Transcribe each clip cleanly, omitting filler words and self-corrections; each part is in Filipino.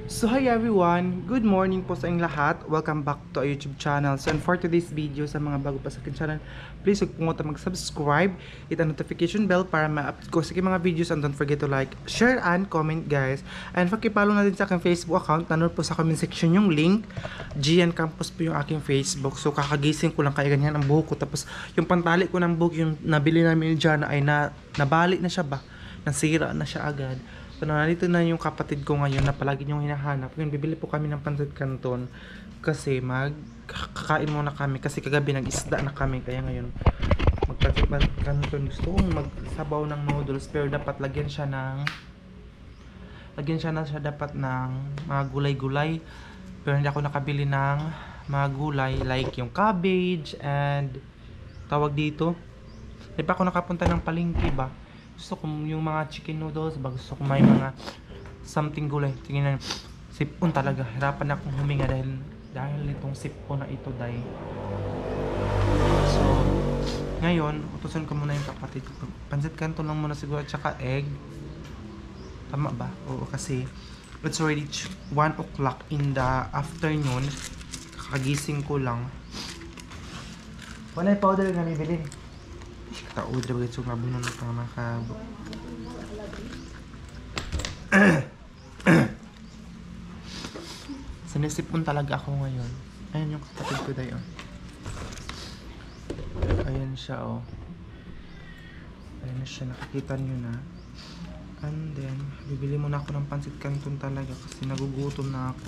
So hi everyone, good morning po sa inyong lahat. Welcome back to our YouTube channel. So and for today's video, sa mga bago pa sa akin channel, please huwag po mag-subscribe, hit ang notification bell para ma-update ko sa mga videos, and don't forget to like, share, and comment guys. And pakipollow na din sa aking Facebook account, nanood po sa comment section yung link. GN Campus po yung aking Facebook. So kakagising ko lang kaya ganyan ang buhok ko. Tapos yung pantali ko ng buhok, yung nabili namin dyan ay nabali na siya ba? Nasira na siya agad. So, nandito na yung kapatid ko ngayon na palagi niyong hinahanap. Yun, bibili po kami ng pancit canton kasi magkakain muna kami kasi kagabi nag-isda na kami. Kaya ngayon, magpancit canton. Gusto kong magsabaw ng noodles pero dapat lagyan siya dapat ng mga gulay-gulay. Pero hindi ako nakabili ng mga gulay like yung cabbage and tawag dito. Hindi pa ako nakapunta ng palengke ba? Gusto ko yung mga chicken noodles, gusto ko may mga something gulay. Tingnan nyo, sipon talaga. Hirapan akong huminga dahil nitong sipon na ito, day. So, ngayon, utusan ko muna yung kapatid ko. Pancit canton lang muna siguro, tsaka egg. Tama ba? Oo, kasi it's already 1 o'clock in the afternoon. Kakagising ko lang. Wala yung powder na bibilin. Kataod na bagay nga bunon ng mga makabo. Sinisipon talaga ako ngayon. Ayan yung kapatid ko dayo. Ayan siya Ayan na siya, nakikita nyo na. And then, bibili muna ako ng pancit canton talaga kasi nagugutom na ako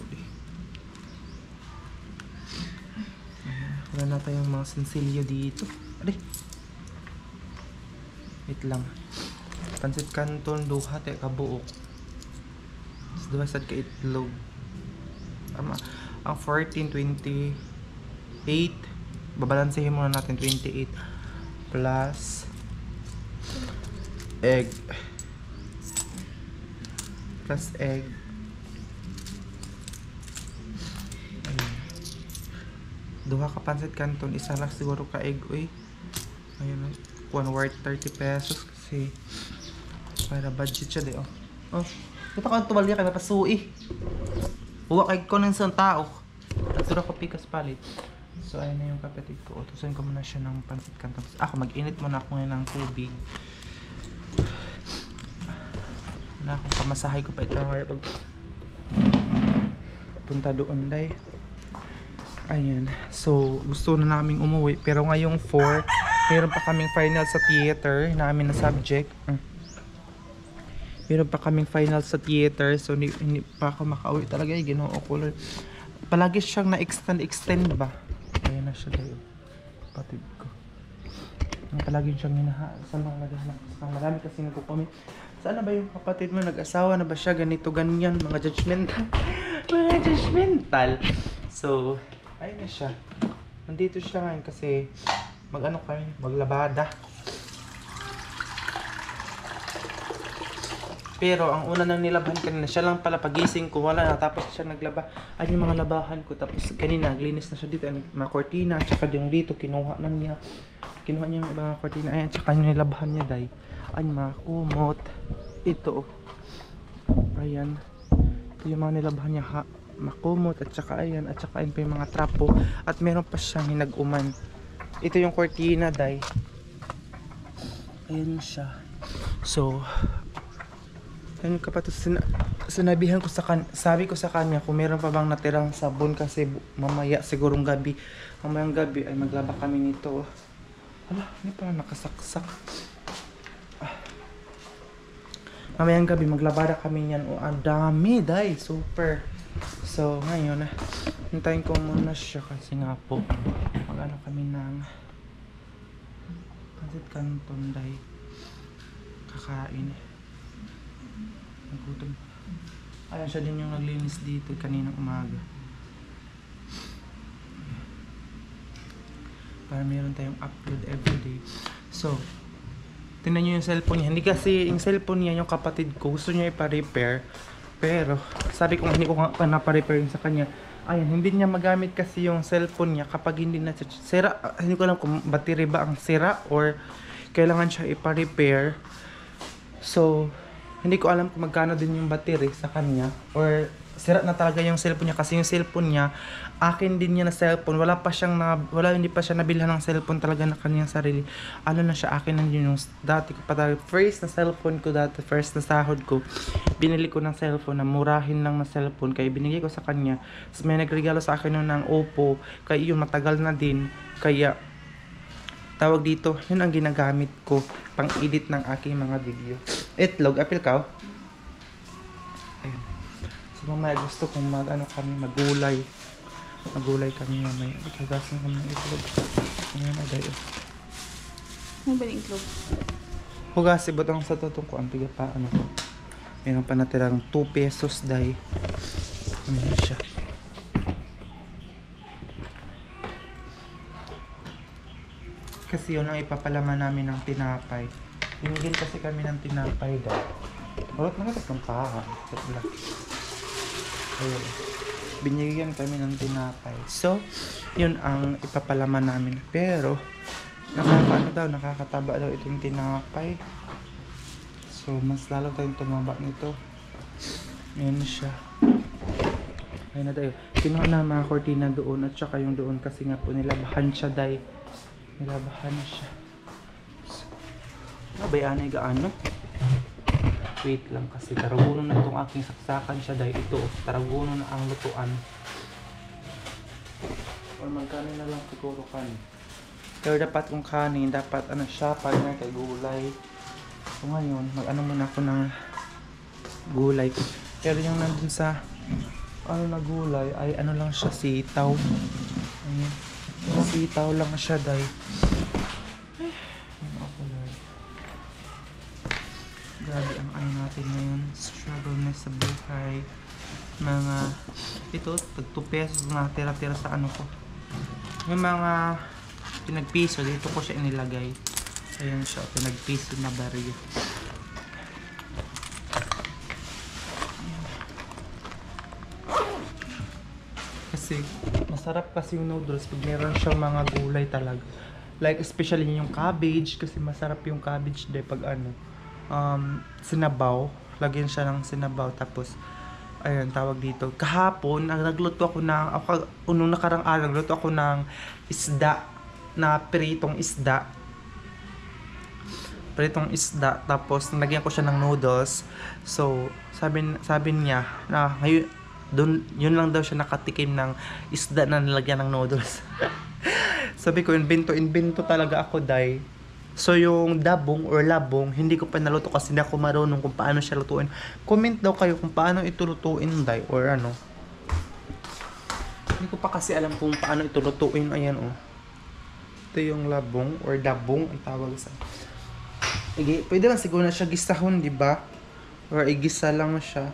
Ayan, wala na tayong mga sinsilyo dito. Aray! Wait lang. Pancit canton, duha, kabuok. Tapos duha sad ka itlog. Tama. Ang 14, 28. Babalansehin muna natin 28. Plus egg. Plus egg. Ayun. Duha ka pancit canton. Isa lang siguro ka egg. Uy. Ayun. One worth 30 pesos kasi para budget siya de ito ka tuwalya kay mapasui huwag kay ko ng isang tao at sura ko pikas palit. So ayun na yung kapatid ko, utusan ko muna siya ng pancit canton. Ako mag-init muna ako ngayon ng tubig na akong pamasahay ko pa ito pag punta doon day. Ayun, so gusto na naming umuwi pero ngayong 4 meron pa kaming final sa theater namin na subject. Meron pa kaming final sa theater. So hindi pa ako makauwi talaga. Ginoo ko. Palagi siyang na-extend ba? Ayan na siya dayo. Patid ko. Palagi siyang hinahasan ng naghahanap. Marami kasi nagko-comment. Saan na ba yung kapatid mo? Nag-asawa na ba siya? Ganito, ganyan. Mga judgmental. Mga judgmental. So, ayun na siya. Nandito siya ngayon kasi maglabada. Pero ang una nang nilabhan kanina, siya lang pala pagising ko, wala na, tapos siya naglaba. Ay, yung mga labahan ko, tapos kanina naglinis na siya dito, mga kortina, tsaka yung dito, kinuha niya yung mga kortina, ayan, tsaka yung nilabahan niya, day. Ay, mga kumot. Ito, ayan. Ito yung mga nilabahan niya, makumot, at tsaka ayan, at tsaka ayan pa yung mga trapo, at meron pa siyang hinag-uman. Ito yung cortina, day. Ayan siya. So, ayun kapatid, sinabihan ko sabi ko sa kanya kung meron pa bang natirang sabon kasi mamayang gabi ay maglaba kami nito. Hala, hindi pa nakasaksak. Mamayang gabi maglabada kami niyan. Ang dami, day. Super. So, ngayon, hintayin ko muna siya kasi nga po mag-ano kami ng pancit canton, day. Kakain. Nagutom. Ayan siya din yung naglinis dito kaninang umaga. Para meron tayong upload everyday. So, tingnan nyo yung cellphone niya. Hindi kasi yung cellphone niya, yung kapatid ko, gusto niya ipa-repair. Pero, sabi ko hindi ko pa na-repair sa kanya. Ayan, hindi niya magamit kasi yung cellphone niya kapag hindi na sira. Hindi ko alam kung battery ba ang sira or kailangan siya ipa-repair. So, hindi ko alam kung magkano din yung battery sa kanya or sira na talaga yung cellphone niya kasi yung cellphone niya akin din niya na cellphone, hindi pa siya nabilhan ng cellphone talaga na kanyang sarili. Ano na siya, akin na yun yung dati ko pa talaga, first na cellphone ko dati, first na sahod ko, binili ko ng cellphone na murahin lang na cellphone, kaya binigay ko sa kanya. Tapos may nagregalo sa akin nun ng Oppo, kaya yun matagal na din, kaya tawag dito, yun ang ginagamit ko pang edit ng aking mga video. Itlog, apil ka? Ayun. So mamaya gusto kong magulay kami mamaya. Ikagasan kami ng itlog. Ayan, aday. Ano ba yung itlog? Hugas, ibutang sa tutong ko. Ang tiga pa, meron pa natirang 2 pesos, day. Ano siya? Kasi yun ang ipapalaman namin ng tinapay. Binigyan kasi kami ng tinapay, day. Urot na natas ng paha. Ayun. Binigyan kami ng tinapay. So, yun ang ipapalaman namin. Pero, nakakataba daw itong tinapay. So, mas lalo tayong tumaba nito. Ayan siya. Ayun na tayo. Kinuha na mga kortina doon at saka yung doon kasi nga po nilabahan siya, day. Nilabahan siya. So, nabayan ay gaano? Wait lang kasi taraguno na itong aking saksakan siya dahil ito taraguno na ang lutuan or magkanin na lang siguro kanin, pero dapat kung kanin dapat siya partner kay gulay. So ngayon muna ako ng gulay, pero yung nandun sa na gulay ay lang siya, sitaw. Ayan. Sitaw lang siya dahil grabe ang natin ngayon, struggle na sa buhay. Mga ito, tag 2 pesos na tira-tira sa ko. Yung mga pinagpiso, dito ko siya inilagay. Ayan siya, pinagpiso na baryo. Kasi masarap kasi yung noodles pag meron siyang mga gulay talaga. Like especially yung cabbage, kasi masarap yung cabbage dahil pag sinabaw, lagyan siya ng sinabaw. Tapos ayun, tawag dito, kahapon nagluto ako nung nakarang araw nagluto ako ng isda, na pritong isda, tapos nilagyan ko siya ng noodles. So sabi niya na ngayon yun lang daw siya nakatikim ng isda na nilagyan ng noodles. Sabi ko, invento talaga ako, day. So yung dabong or labong, hindi ko pa naluto kasi hindi ako marunong kung paano siya lutuin. Comment daw kayo kung paano ito lutuin, day, or Hindi ko pa kasi alam kung paano ito lutuin. Ayan, Ito yung labong or dabong ang tawag sa. Pwede lang siguro na siya gisahon, di ba? Or igisa lang siya.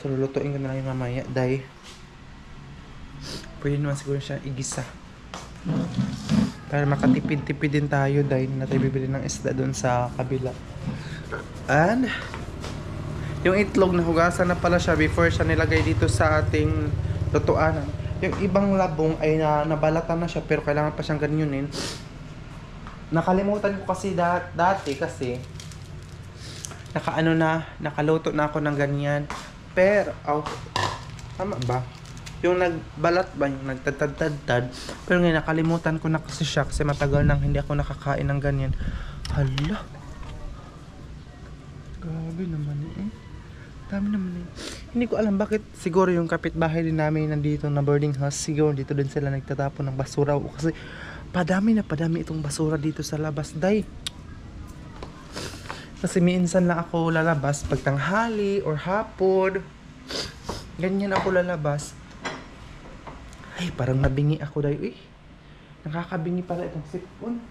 So lulutuin ko na lang yung mamaya, day. Pwede naman siguro siya igisa. Para makatipid-tipid din tayo dahil na tayo bibili ng isda doon sa kabila. And yung itlog na hugasan na pala siya before siya nilagay dito sa ating lutuanan. Yung ibang labong ay nabalatan na siya pero kailangan pa siyang ganyunin. Nakalimutan ko kasi dati kasi nakaluto na ako ng ganyan. Pero tama ba? Yung nagbalat ba, yung nagtadtad-tad. Pero ngayon nakalimutan ko na kasi siya kasi matagal nang hindi ako nakakain ng ganyan. Hala. Grabe naman Dami naman Hindi ko alam bakit. Siguro yung kapitbahay din namin nandito na boarding house. Siguro dito din sila nagtatapon ng basura. Kasi padami itong basura dito sa labas, day. Kasi minsan lang ako lalabas pag tanghali or hapon. Ganyan ako lalabas. Ay, parang nabingi ako dahil. Nakakabingi pala itong sipon.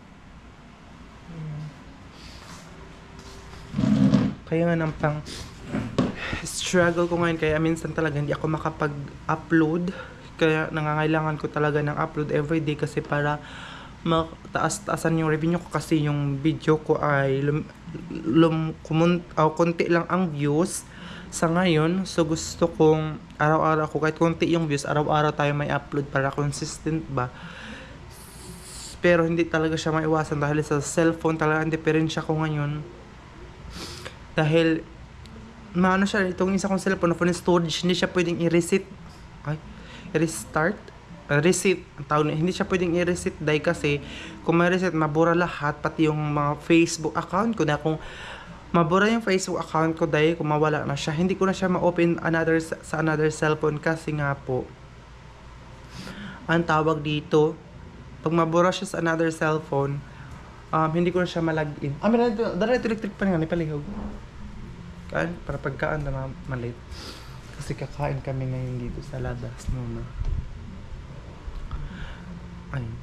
Kaya nga pang struggle ko ngayon. Kaya minsan talaga hindi ako makapag-upload. Kaya nangangailangan ko talaga ng upload everyday kasi para mataas-taasan yung revenue ko kasi yung video ko ay konti lang ang views sa ngayon. So gusto kong araw-araw ko kahit konti yung views, araw-araw tayo may upload para consistent ba. Pero hindi talaga siya maiwasan dahil sa cellphone talaga ang diferensya ko ngayon. Dahil maano siya, itong isa kong cellphone na phone storage, hindi siya pwedeng i-reset. Ay, restart? Reset. Ang tawag na, hindi siya pwedeng i-reset dahil kasi kung ma-reset, mabura lahat, pati yung mga Facebook account ko na kung mabura yung Facebook account ko dahil kung mawala na siya, hindi ko na siya ma-open sa another cellphone kasi nga po, ang tawag dito, pag mabura siya sa another cellphone, hindi ko na siya malagin. Dara ito electric pa nga, nipalihog. Kaan, para pagkaan na malit. Kasi kakain kami ngayon dito sa labas muna. Ayun.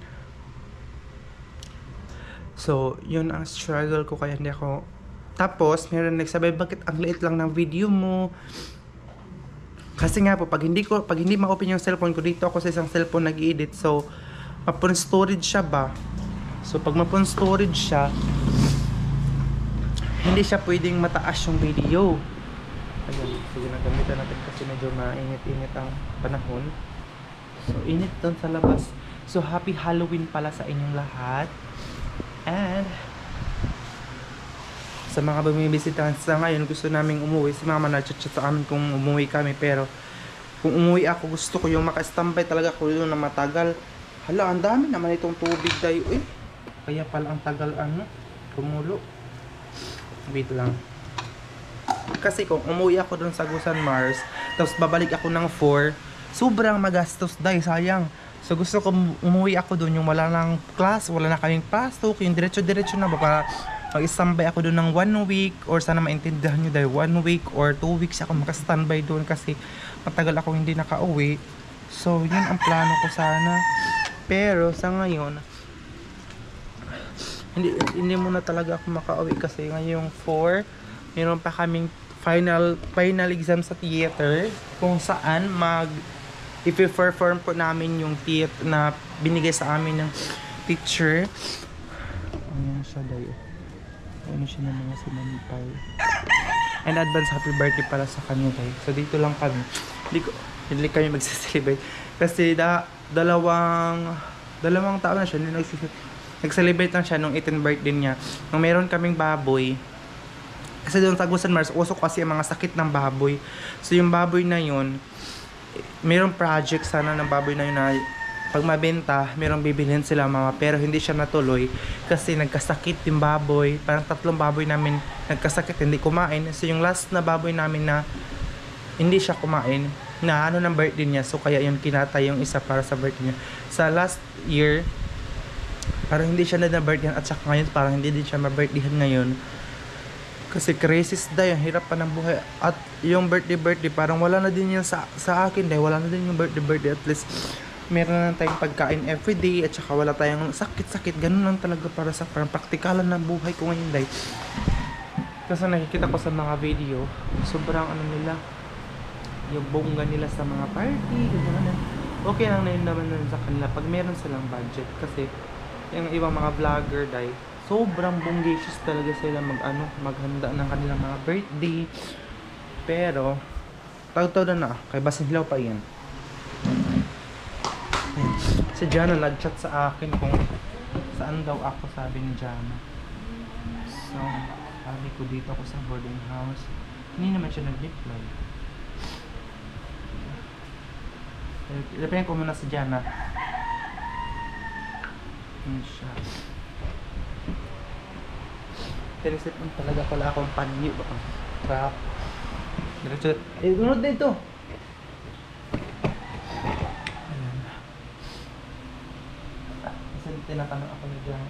So, yun ang struggle ko kaya hindi ako. Tapos, meron nagsabi, bakit ang liit lang ng video mo? Kasi nga po, pag hindi ma-open yung cellphone ko, dito ako sa isang cellphone nag-edit. So, mapon storage siya ba? So, pag mapon storage siya, hindi siya pwedeng mataas yung video. Ayun, sige na gamitan natin kasi medyo mainit-init ang panahon. So, init doon sa labas. So, happy Halloween pala sa inyong lahat. And, sa mga bumibisita sa ngayon, gusto naming umuwi. Si mama nag-chat sa amin kung umuwi kami. Pero, kung umuwi ako, gusto ko yung maka-standby talaga ko yun na matagal. Hala, ang dami naman itong tubig tayo. Eh, kaya pala ang tagal kumulo. Wait lang. Kasi kung umuwi ako dun sa Gusan Mars, tapos babalik ako ng 4, sobrang magastos dahil sayang. So gusto ko umuwi ako dun yung wala nang class, wala na kaming pasok, yung diretso-diretso na baka mag-standby ako dun ng 1 week or sana maintindihan nyo dahil 1 week or 2 weeks ako maka-standby dun kasi matagal ako hindi nakauwi. So yun ang plano ko sana. Pero sa ngayon, hindi muna talaga ako makauwi kasi ngayong 4, meron pa kaming final exam sa theater kung saan i-perform po namin yung theater na binigay sa amin ng teacher. Ayan siya dayo. Ayan siya ng mga sinampay. And advance happy birthday para sa kanya dayo. So dito lang kami. Hindi kami magsiselebrate. Kasi dalawang taon na siya. Nag-celebrate lang siya nung 18th birthday niya. Nung meron kaming baboy. Kasi doon sa Gusan Mars, usok kasi ang mga sakit ng baboy. So yung baboy na yun, mayroong project sana ng baboy na yun na pag mabenta, mayroong bibilhin sila mama, pero hindi siya natuloy kasi nagkasakit yung baboy. Parang 3 baboy namin nagkasakit, hindi kumain. So yung last na baboy namin na hindi siya kumain, na ng birthday niya, so kaya yung kinatay yung isa para sa birthday niya. Sa last year, parang hindi siya na-birthday at saka ngayon parang hindi din siya ma-birthday ngayon. Kasi crisis dahil, hirap pa ng buhay. At yung birthday, parang wala na din yan sa akin dahil wala na din yung birthday. At least, meron na tayong pagkain everyday at saka wala tayong sakit-sakit. Ganun lang talaga para sa parang praktikalan ng buhay ko ngayon dahil. Kasi nakikita ko sa mga video, sobrang nila, yung bongga nila sa mga party, ganyan. Okay lang na yun naman sa kanila pag meron silang budget. Kasi, yung ibang mga vlogger dahil, sobrang bongacious talaga sila maghanda ng kanilang mga birthday. Pero taw-taw na kay Basin Hilaw pa yan. Si Jana nag-chat sa akin kung saan daw ako, sabi ni Jana. So sabi ko dito ako sa boarding house. Hindi naman siya nag-reply. Ilapihan ko muna si Jana. Yun siya. Tinisip mo talaga pala akong panyo. Crap. Diretso. Unod na ito. Ayan. Kasi tinatanong ako na dyan.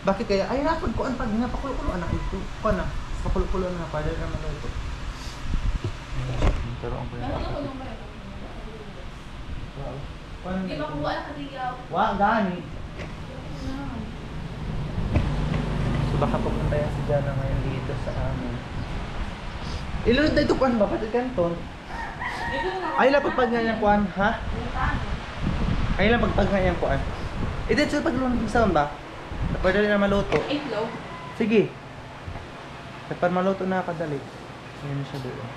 Bakit kaya? Ay, napagkuhan pag napakulo-kulo anak ito. Kuha na. Pakulo-kulo na. Para naman ito. Pero ang pala. Di ba kuha na katigaw? Wah, gani. Baka pupunta yan si Jana ngayon dito sa amin. Ilunod na ito kuhan ba? Pati kanton? Ay lang pagpag nga yung kuhan, ha? Ay lang pagpag nga yung kuhan. Ito sa paglunod ng sound ba? Pwede rin na maluto. Itlog? Sige. Para maluto na kadali. Ngayon siya doon.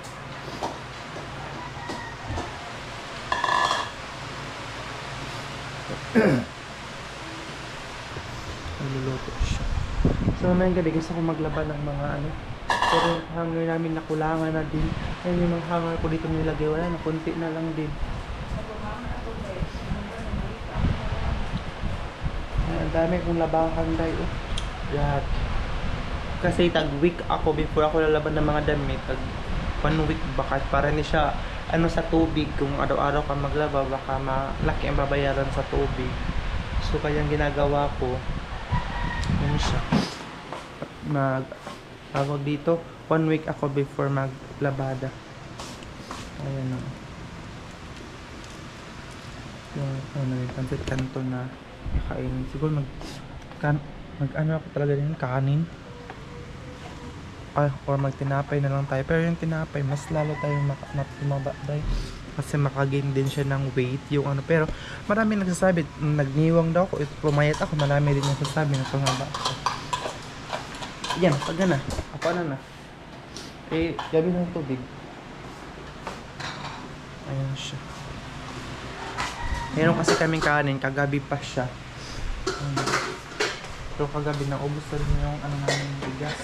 Naluluto siya. So mamayang gabi gusto ko maglaba ng mga Pero yung hanger namin nakulangan na din. Ayun yung mga hanger ko dito nilagay. Wala na, konti na lang din. Ay, ang dami kong labahan dahil. Oh. Lahat. Kasi tag-week ako before ako lalaban ng mga damit. Tag 1 week baka para ni siya ano sa tubig. Kung araw-araw ka maglaba, baka malaki ang babayaran sa tubig. So kayang ginagawa ko, yun siya. Tawag dito, 1 week ako before maglabada. Ayan o. Yung ano yung pancit canton na nakainin. Siguro mag ako talaga din, kanin. Or magtinapay na lang tayo. Pero yung tinapay, mas lalo tayong tumaba dahil kasi makagain din siya ng weight yung ano. Pero marami nagsasabi, nagniwang daw ako, pumayat ako, marami din nagsasabi na tumaba ako. Yan, pag na. Ako na. Eh, gabi ng tubig. Ayan siya. Meron kasi kaming kanin, kagabi pa siya. Pero kagabi na ubos na rin yung ano namin bigas.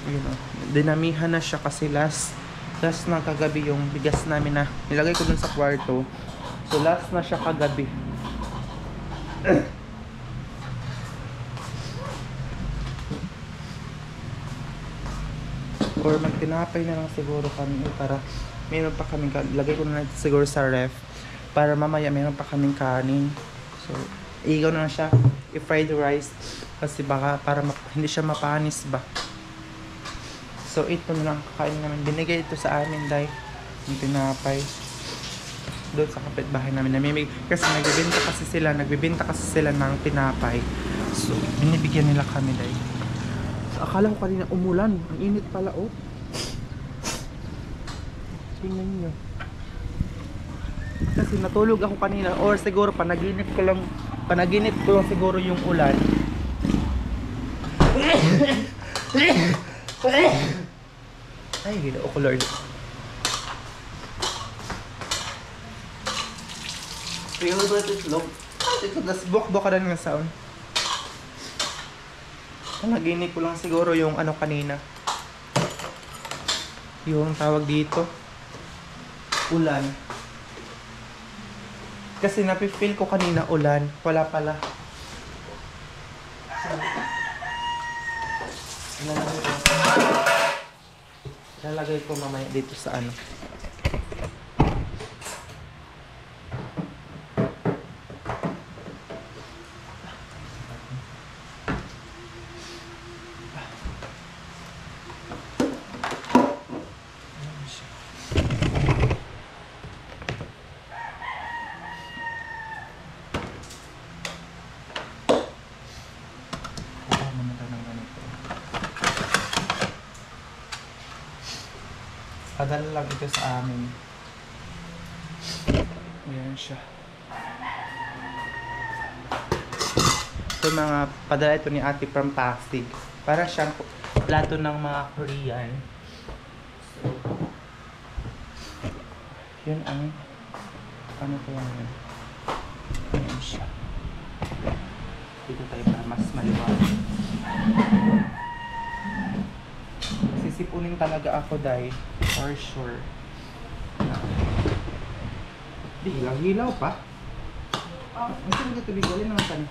Yun o. Dinamihan na siya kasi last na kagabi yung bigas namin na nilagay ko dun sa kwarto. So last na siya kagabi. Or magtinapay na lang siguro kami para meron pa kaming lagay ko na siguro sa ref para mamaya meron pa kaming kanin. So igaw na lang siya i-fried rice kasi baka para hindi siya mapanis ba. So ito na lang kakain namin. Binigay ito sa amin dahil yung tinapay doon sa kapitbahay namin. Kasi nagbibenta kasi sila ng tinapay. So binibigyan nila kami dahil. So akala ko kanina umulan. Ang init pala oh. Tingnan niyo. Kasi natulog ako kanina or siguro panaginip ko lang siguro yung ulan. Ay, ginoo ko Lord. Feel ba ito itlog? Ito, nasbok-bok ka na ng sound. Panaginip ko lang siguro yung ano kanina. Yung tawag dito. Ulan. Kasi napifeel ko kanina ulan. Wala pala. Lalagay ko mamaya dito sa ano. Padala lang ito sa amin. Ayan siya. Ito mga padala ito ni ate from Pasig. Para siyang plato ng mga Korean. So, yun ang ano ko lang yun. Ayan siya. Dito tayo para mas maliwanag. Sisipunin talaga ako dahil for sure. Di, hilaw pa. Ang sarap na tubig. Galing naman saan.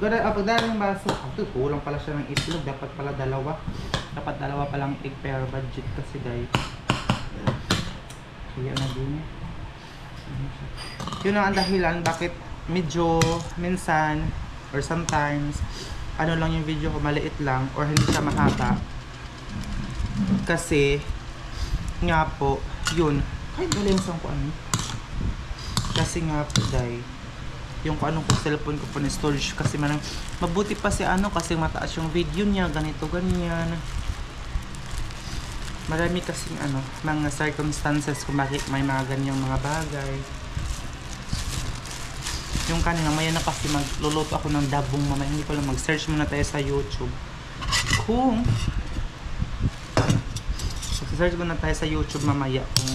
Pagdala ng baso. Ito, kulang pala siya ng itlog. Dapat pala dalawa. Dapat dalawa palang egg per budget kasi dahil. Kaya na din. Yun ang dahilan bakit medyo minsan or sometimes ano lang yung video ko, maliit lang or hindi siya mahaba. Kasi nga po, yun, kahit balansan ko ano. Kasi nga po dahil yung anong ko cellphone ko po na storage kasi mabuti pa si ano kasi mataas yung video niya, ganito ganyan. Marami kasing ano, mga circumstances kung bakit may mga ganyang mga bagay. Yung kanina, maya na kasi magluluto ako ng dabong mamaya. Hindi ko lang mag-search muna tayo sa YouTube. Kung mag-search muna tayo sa YouTube mamaya kung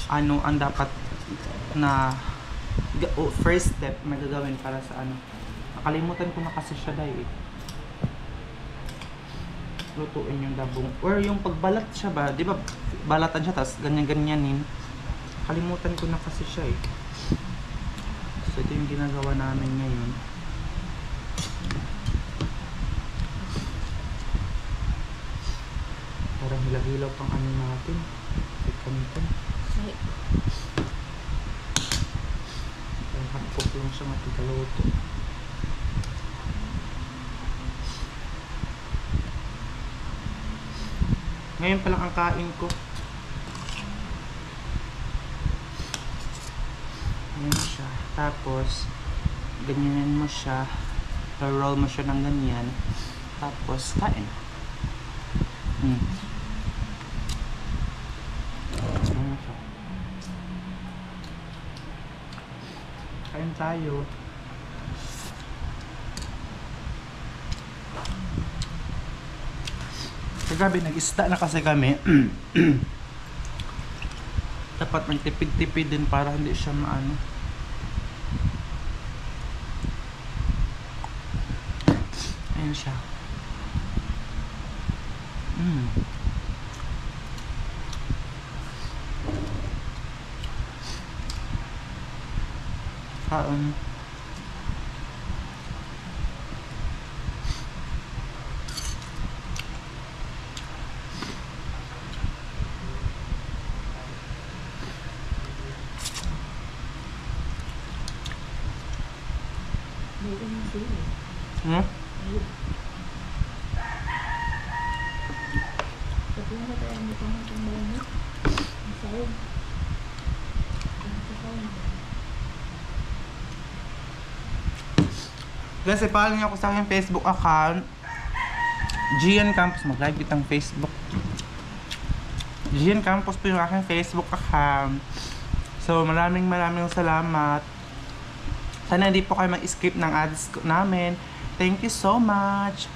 ano ang dapat na first step na gagawin para sa ano. Nakalimutan ko na kasi siya dahil lutuin yung dabong. Or yung pagbalat siya ba, di ba balatan siya tapos ganyan-ganyanin. Kalimutan ko na kasi siya eh. So ito yung ginagawa namin ngayon. Parang hilaw-hilaw pang ano natin. Ikan-ikan. Ay, Parang hapok lang siya matigaluto. Ngayon pa lang ang kain ko. Ayan siya. Tapos, ganyanin mo siya. Roll mo siya ng ganyan. Tapos, kain. Hmm. Ayan siya. Kain tayo. Kagabi, nag-isda na kasi kami. Dapat magtipid-tipid din para hindi siya maano. Ayan siya. Kaon. mayroon yung sili. Hmm? Ayun. Sabi nga tayo, may pangitang bayan. Ang sahod. Ang sahod. Guys, ipaalam niyo ako sa aking Facebook account. Gian Campos. Mag-live itang Facebook. Gian Campos po yung aking Facebook account. So, maraming salamat. Sana hindi po kayo mag-skip ng ads namin. Thank you so much.